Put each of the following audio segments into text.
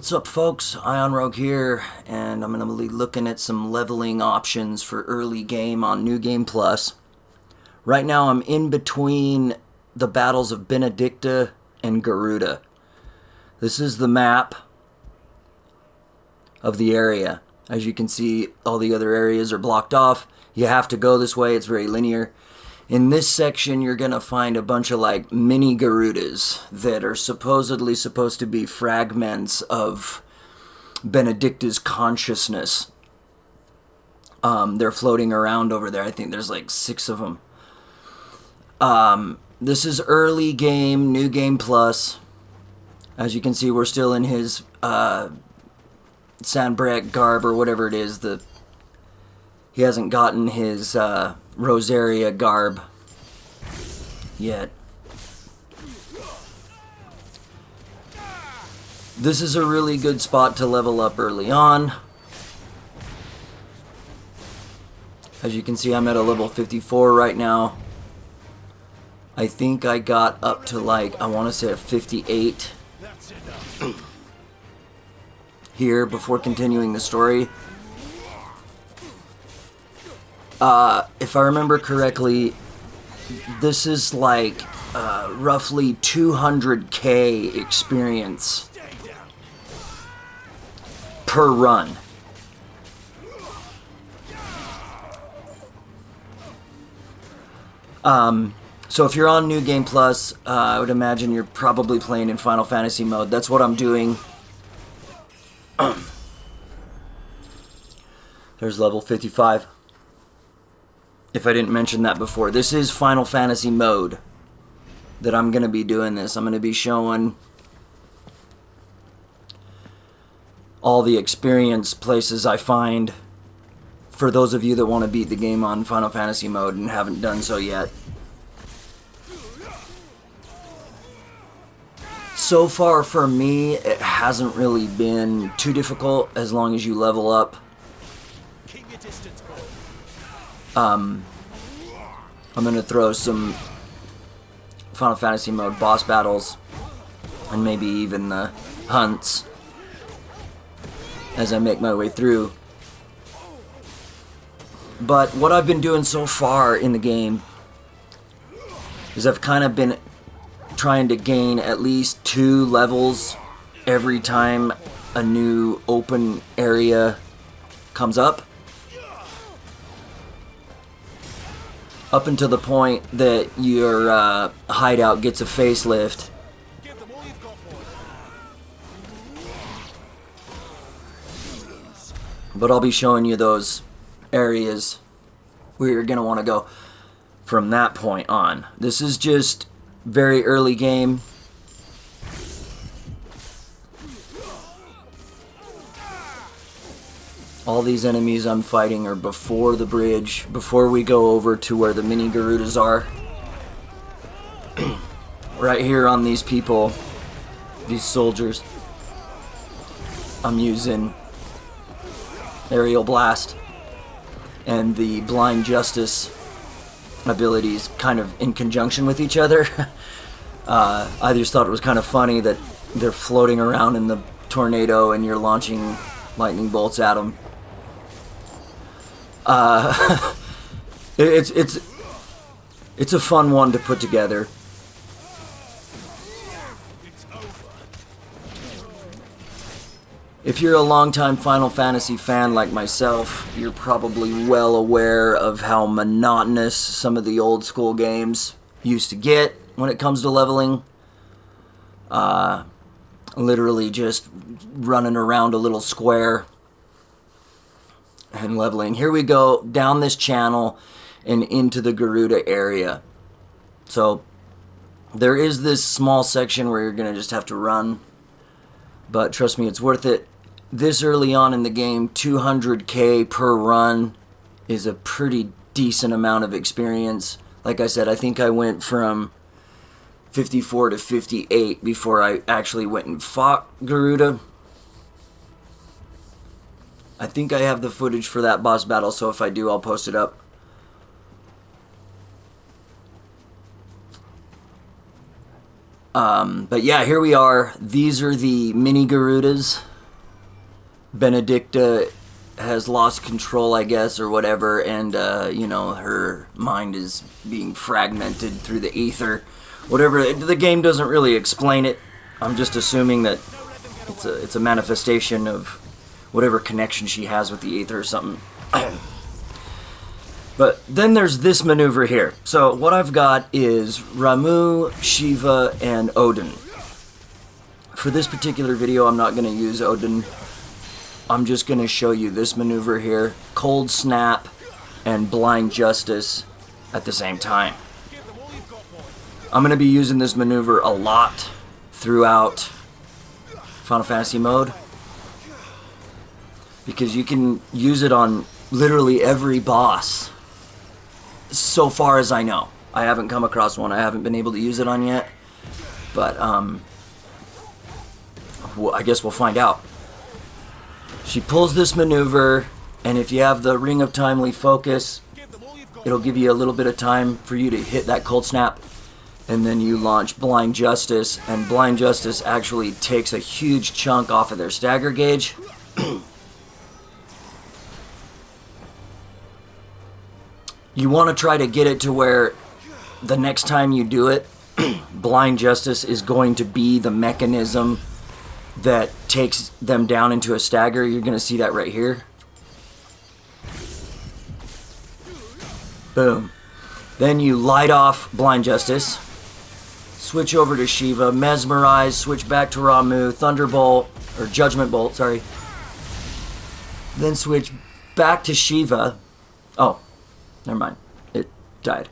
What's up, folks? Ion Rogue here, and I'm going to be looking at some leveling options for early game on New Game Plus. Right now, I'm in between the battles of Benedicta and Garuda. This is the map of the area. As you can see, all the other areas are blocked off. You have to go this way. It's very linear. In this section, you're going to find a bunch of like mini Garudas that are supposedly supposed to be fragments of Benedicta's consciousness. They're floating around over there. I think there's like 6 of them. This is early game, New Game Plus. As you can see, we're still in his Sanbreque garb or whatever it is. He hasn't gotten his Rosaria garb yet. This is a really good spot to level up early on. As you can see, I'm at a level 54 right now. I think I got up to like, I want to say a 58 here before continuing the story. If I remember correctly, this is like roughly 200k experience per run. So if you're on New Game Plus, I would imagine you're probably playing in Final Fantasy mode. That's what I'm doing. There's level 55. If I didn't mention that before, this is Final Fantasy mode that I'm going to be doing this. I'm going to be showing all the experience places I find for those of you that want to beat the game on Final Fantasy mode and haven't done so yet. So far for me, it hasn't really been too difficult as long as you level up. I'm going to throw some Final Fantasy mode boss battles and maybe even the hunts as I make my way through. But what I've been doing so far in the game is I've kind of been trying to gain at least 2 levels every time a new open area comes up. Up until the point that your hideout gets a facelift. But I'll be showing you those areas where you're going to want to go from that point on. This is just very early game. All these enemies I'm fighting are before the bridge, before we go over to where the mini Garudas are. Right here on these people, these soldiers, I'm using Aerial Blast and the Blind Justice abilities kind of in conjunction with each other. I just thought it was kind of funny that they're floating around in the tornado and you're launching lightning bolts at them. It's a fun one to put together. If you're a longtime Final Fantasy fan like myself, you're probably well aware of how monotonous some of the old school games used to get when it comes to leveling. Literally just running around a little square and leveling. Here we go down this channel and into the Garuda area. So there is this small section where you're going to just have to run, but trust me, it's worth it. This early on in the game, 200k per run is a pretty decent amount of experience. Like I said, I think I went from 54 to 58 before I actually went and fought Garuda. I think I have the footage for that boss battle, so if I do, I'll post it up. But yeah, here we are. These are the mini Garudas Benedicta has lost control, I guess, or whatever, and, her mind is being fragmented through the ether. Whatever, the game doesn't really explain it. I'm just assuming that it's a manifestation of whatever connection she has with the ether or something. But then there's this maneuver here. So what I've got is Ramuh, Shiva, and Odin. For this particular video, I'm not going to use Odin. I'm just going to show you this maneuver here. Cold Snap and Blind Justice at the same time. I'm going to be using this maneuver a lot throughout Final Fantasy mode, because you can use it on literally every boss. So far as I know. I haven't come across one I haven't been able to use it on yet. But, well, I guess we'll find out. She pulls this maneuver, and if you have the Ring of Timely Focus, it'll give you a little bit of time for you to hit that Cold Snap. And then you launch Blind Justice, and Blind Justice actually takes a huge chunk off of their stagger gauge. You want to try to get it to where the next time you do it, Blind Justice is going to be the mechanism that takes them down into a stagger. You're going to see that right here. Boom. Then you light off Blind Justice, switch over to Shiva, Mesmerize, switch back to Ramuh, Thunderbolt, or Judgment Bolt, sorry. Then switch back to Shiva. Oh. Never mind. It died.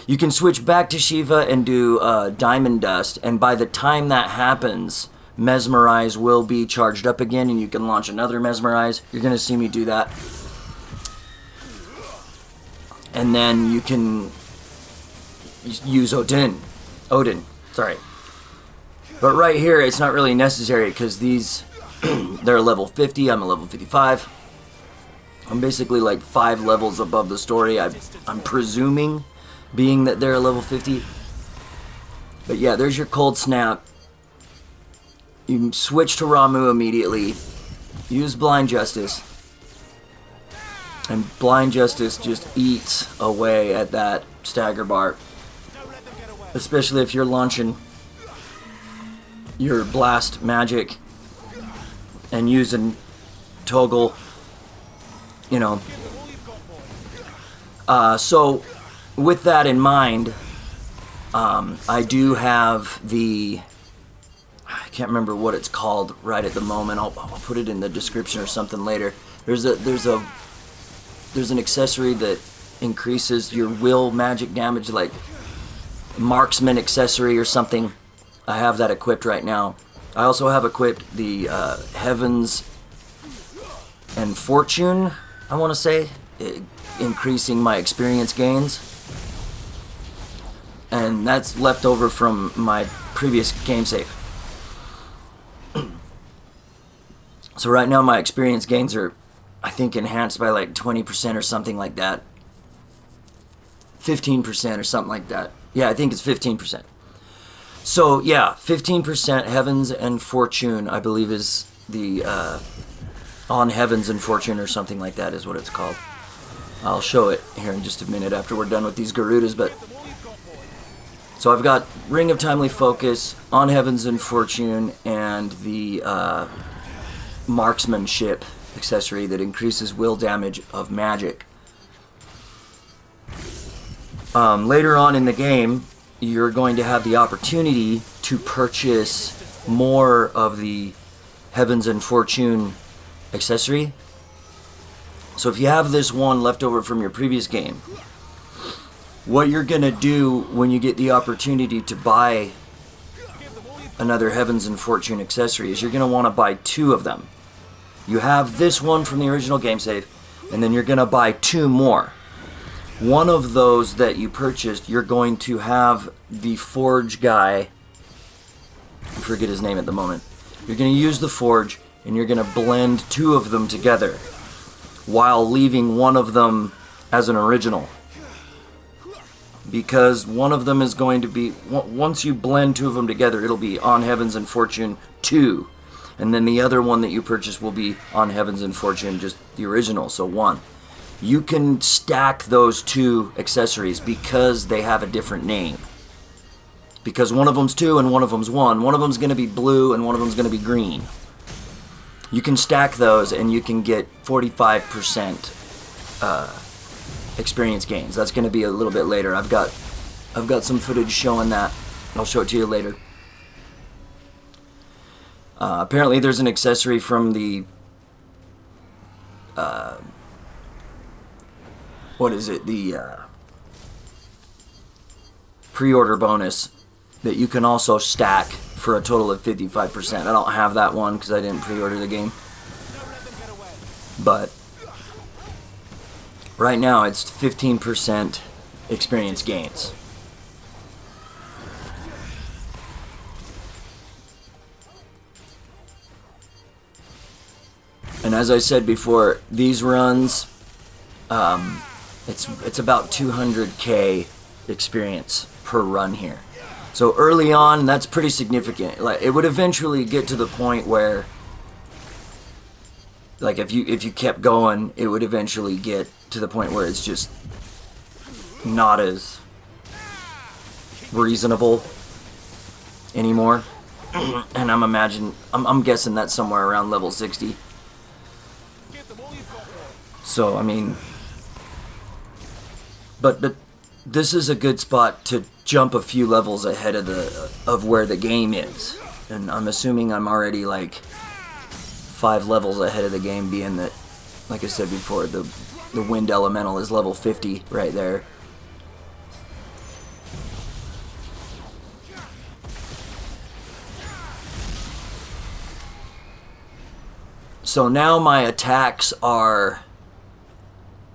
You can switch back to Shiva and do Diamond Dust, and by the time that happens, Mesmerize will be charged up again, and you can launch another Mesmerize. You're going to see me do that. And then you can use Odin. Sorry. But right here, it's not really necessary, because these, they're level 50, I'm a level 55. I'm basically like 5 levels above the story, I'm presuming, being that they're a level 50. But yeah, there's your Cold Snap. You switch to Ramuh immediately, use Blind Justice, and Blind Justice just eats away at that stagger bar. Especially if you're launching your blast magic and using Toggle. You know, so with that in mind, I do have the, I can't remember what it's called right at the moment. I'll put it in the description or something later. There's an accessory that increases your will magic damage, like marksman accessory or something. I have that equipped right now. I also have equipped the Heavens and Fortune, I want to say, increasing my experience gains. And that's left over from my previous game save. So right now my experience gains are, I think, enhanced by like 20% or something like that. 15% or something like that. Yeah, I think it's 15%. So yeah, 15% Heavens and Fortune, I believe, is the on Heavens and Fortune or something like that is what it's called. I'll show it here in just a minute after we're done with these Garudas. But so I've got Ring of Timely Focus, on Heavens and Fortune, and the Marksmanship accessory that increases will damage of magic. Later on in the game, you're going to have the opportunity to purchase more of the Heavens and Fortune accessory. So if you have this one left over from your previous game, what you're going to do when you get the opportunity to buy another Heavens and Fortune accessory is you're going to want to buy 2 of them. You have this one from the original game save, and then you're going to buy 2 more. One of those that you purchased, you're going to have the Forge guy, I forget his name at the moment. You're going to use the Forge, and you're going to blend 2 of them together, while leaving one of them as an original. Because one of them is going to be, once you blend 2 of them together, it'll be On Heavens and Fortune 2. And then the other one that you purchase will be on Heavens and Fortune, just the original, so 1. You can stack those 2 accessories because they have a different name. Because one of them's 2 and one of them's 1. One of them's going to be blue and one of them's going to be green. You can stack those and you can get 45% experience gains. That's going to be a little bit later. I've got some footage showing that. I'll show it to you later. Apparently there's an accessory from the what is it? The pre-order bonus that you can also stack for a total of 55%. I don't have that one because I didn't pre-order the game. But right now it's 15% experience gains. And as I said before, these runs, it's about 200k experience per run here. So early on, that's pretty significant. Like, it would eventually get to the point where, like, if you kept going, it would eventually get to the point where it's just not as reasonable anymore. And I'm guessing that's somewhere around level 60. So, I mean, but this is a good spot to jump a few levels ahead of where the game is. And I'm assuming I'm already like 5 levels ahead of the game, being that, like I said before, the wind elemental is level 50 right there. So now my attacks are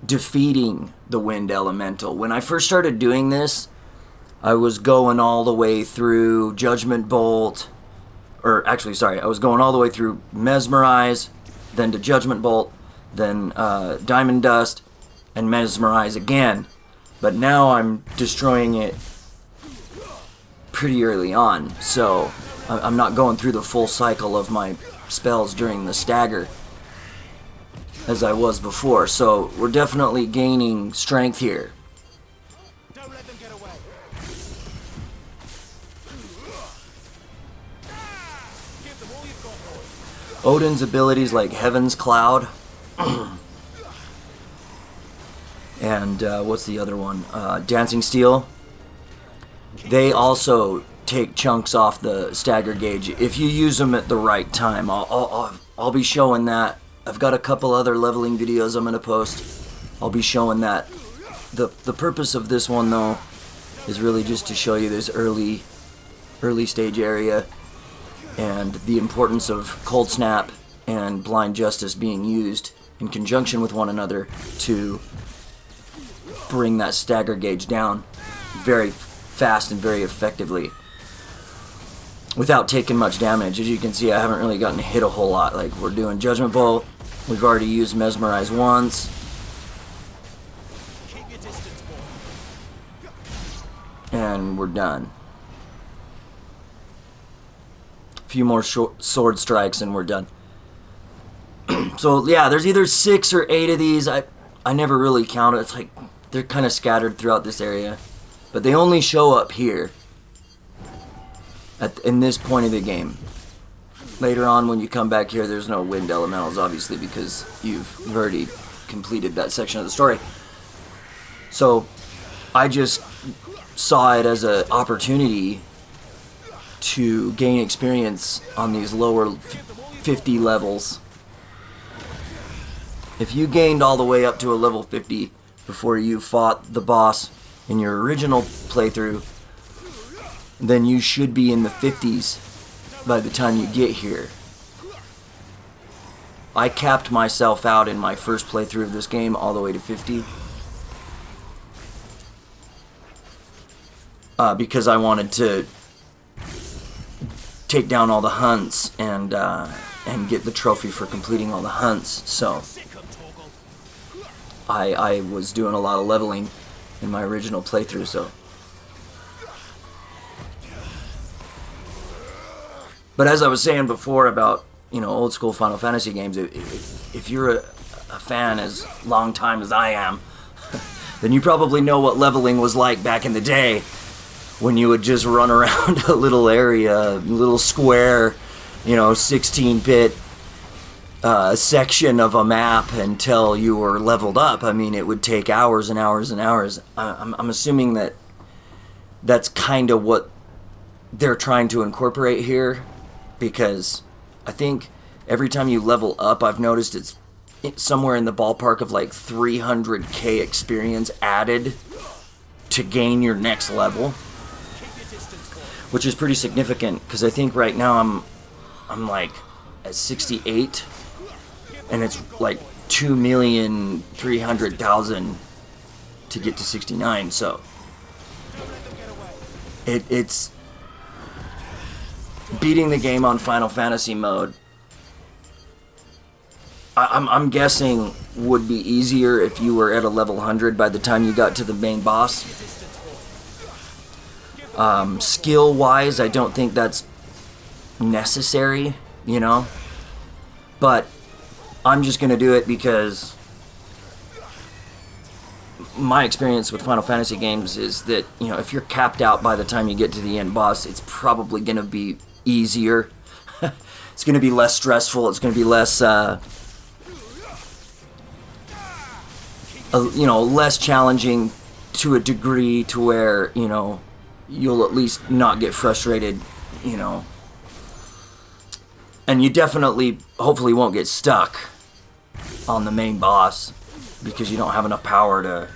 defeating the wind elemental. When I first started doing this, I was going all the way through Judgment Bolt, or actually, sorry, I was going all the way through Mesmerize, then to Judgment Bolt, then Diamond Dust, and Mesmerize again. But now I'm destroying it pretty early on, so I'm not going through the full cycle of my spells during the stagger as I was before. So we're definitely gaining strength here. Don't let them get away. Give them all you've got, boys. Odin's abilities like Heaven's Cloud and what's the other one? Dancing Steel. They also take chunks off the stagger gauge if you use them at the right time. I'll be showing that. I've got a couple other leveling videos I'm going to post. I'll be showing that. The purpose of this one, though, is really just to show you this early stage area and the importance of Cold Snap and Blind Justice being used in conjunction with one another to bring that stagger gauge down very fast and very effectively without taking much damage. As you can see, I haven't really gotten hit a whole lot. Like, we're doing Judgment Bolt. We've already used Mesmerize once. Keep your distance, boy. And we're done. A few more sword strikes and we're done. So, yeah, there's either 6 or 8 of these. I never really counted. It's like they're kind of scattered throughout this area. But they only show up here in this point of the game. Later on, when you come back here, there's no wind elementals, obviously, because you've already completed that section of the story. So I just saw it as an opportunity to gain experience on these lower 50 levels. If you gained all the way up to a level 50 before you fought the boss in your original playthrough, then you should be in the 50s by the time you get here. I capped myself out in my first playthrough of this game all the way to 50. Because I wanted to take down all the hunts and get the trophy for completing all the hunts. So I was doing a lot of leveling in my original playthrough, so. But as I was saying before about old school Final Fantasy games, if you're a fan as long time as I am, then you probably know what leveling was like back in the day, when you would just run around a little area, a little square, 16-bit section of a map until you were leveled up. I mean, it would take hours and hours and hours. I'm assuming that that's kind of what they're trying to incorporate here, because I think every time you level up, I've noticed it's somewhere in the ballpark of like 300k experience added to gain your next level, which is pretty significant, because I think right now I'm like at 68, and it's like 2,300,000 to get to 69. So it's beating the game on Final Fantasy mode. I'm guessing would be easier if you were at a level 100 by the time you got to the main boss. Skill wise, I don't think that's necessary, but I'm just gonna do it because my experience with Final Fantasy games is that, if you're capped out by the time you get to the end boss, it's probably gonna be easier. It's gonna be less stressful. It's gonna be less less challenging to a degree to where, you'll at least not get frustrated, and you definitely, hopefully, won't get stuck on the main boss because you don't have enough power to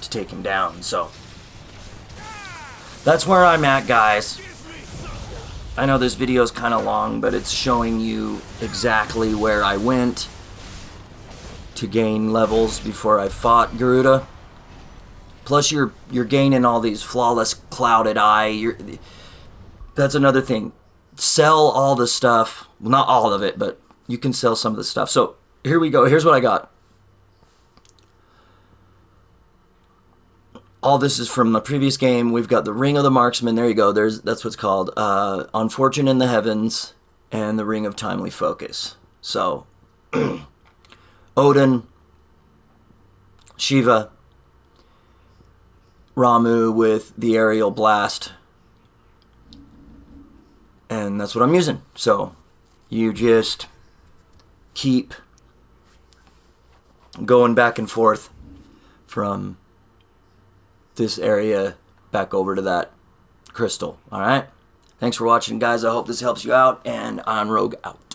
take him down. So that's where I'm at, guys. I know this video is kind of long, but it's showing you exactly where I went to gain levels before I fought Garuda. Plus, you're gaining all these flawless clouded eye. That's another thing. Sell all the stuff. Well, not all of it, but you can sell some of the stuff. So here we go. Here's what I got. All this is from the previous game. We've got the Ring of the Marksman. There you go. That's what's called. On Fortune in the Heavens, and the Ring of Timely Focus. So, Odin, Shiva, Ramu with the aerial blast, and that's what I'm using. So you just keep going back and forth from this area back over to that crystal. All right, thanks for watching, guys. I hope this helps you out, and I'm Rogue out.